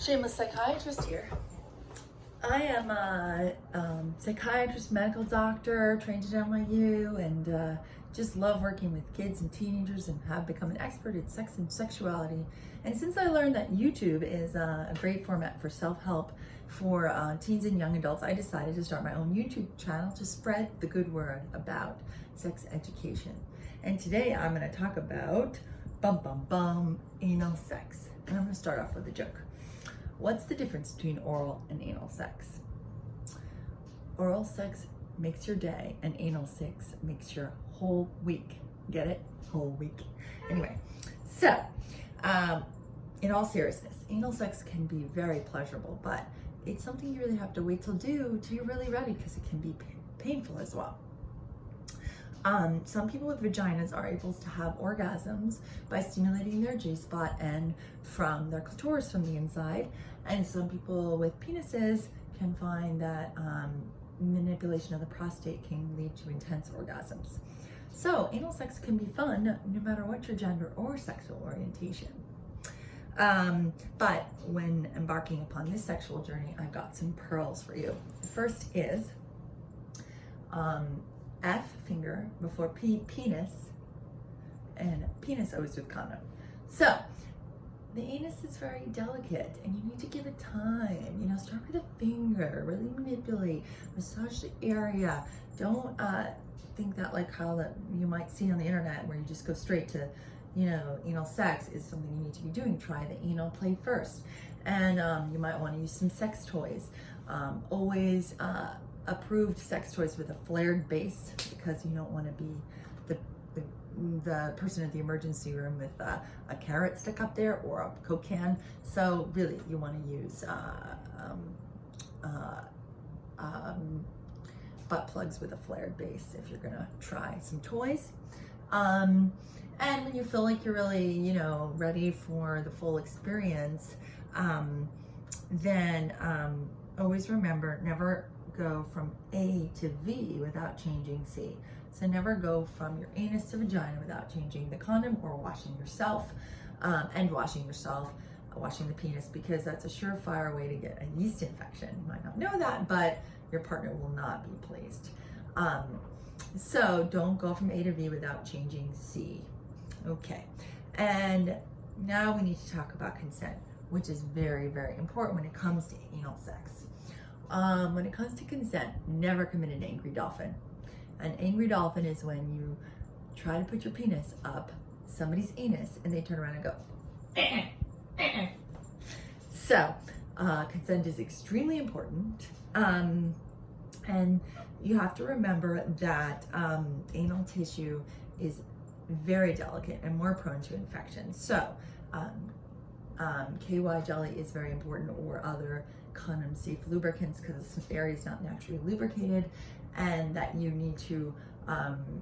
Shame-less Psychiatrist here. I am a psychiatrist, medical doctor, trained at NYU, and just love working with kids and teenagers and have become an expert in sex and sexuality. And since I learned that YouTube is a great format for self-help for teens and young adults, I decided to start my own YouTube channel to spread the good word about sex education. And today I'm going to talk about anal sex. And I'm going to start off with a joke. What's the difference between oral and anal sex? Oral sex makes your day, and anal sex makes your whole week. Get it? Whole week. Anyway, so in all seriousness, anal sex can be very pleasurable, but it's something you really have to wait till you're really ready, because it can be painful as well. Some people with vaginas are able to have orgasms by stimulating their G-spot and from their clitoris from the inside. And some people with penises can find that manipulation of the prostate can lead to intense orgasms. So anal sex can be fun no matter what your gender or sexual orientation. But when embarking upon this sexual journey, I've got some pearls for you. The first is F finger before penis, and penis always with condom. So the anus is very delicate and you need to give it time. Start with a finger, really manipulate, massage the area. Don't think that like how that you might see on the internet where you just go straight to anal sex is something you need to be doing. Try the anal play first, and you might want to use some sex toys. Always approved sex toys with a flared base, because you don't want to be the person at the emergency room with a carrot stick up there or a Coke can. So really you want to use butt plugs with a flared base if you're gonna try some toys. And when you feel like you're really ready for the full experience, then always remember, never go from A to V without changing C. So never go from your anus to vagina without changing the condom or washing yourself, washing the penis, because that's a surefire way to get a yeast infection. You might not know that, but your partner will not be pleased. So don't go from A to V without changing C. Okay, and now we need to talk about consent, which is very, very important when it comes to anal sex. When it comes to consent, never commit an angry dolphin. An angry dolphin is when you try to put your penis up somebody's anus and they turn around and go, So, consent is extremely important. And you have to remember that anal tissue is very delicate and more prone to infection. So, KY jelly is very important, or other condom safe lubricants, because this area is not naturally lubricated, and that you need to and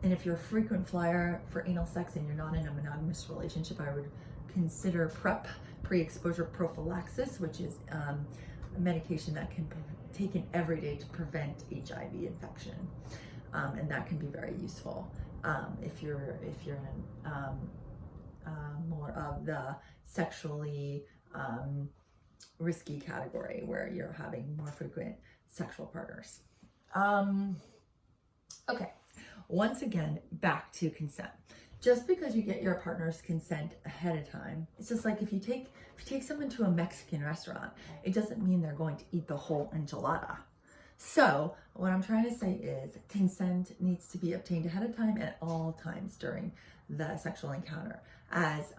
if you're a frequent flyer for anal sex and you're not in a monogamous relationship, I would consider PrEP, pre-exposure prophylaxis, which is a medication that can be taken every day to prevent HIV infection, and that can be very useful if you're in more of the sexually risky category where you're having more frequent sexual partners. Okay, once again, back to consent. Just because you get your partner's consent ahead of time, it's just like if you take someone to a Mexican restaurant, it doesn't mean they're going to eat the whole enchilada. So what I'm trying to say is consent needs to be obtained ahead of time at all times during the sexual encounter, as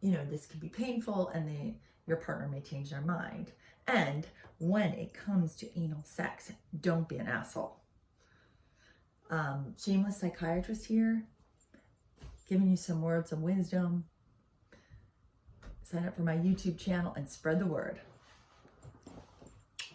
this can be painful and your partner may change their mind. And when it comes to anal sex, don't be an asshole. Shame-less Psychiatrist here, giving you some words of wisdom. Sign up for my YouTube channel and spread the word.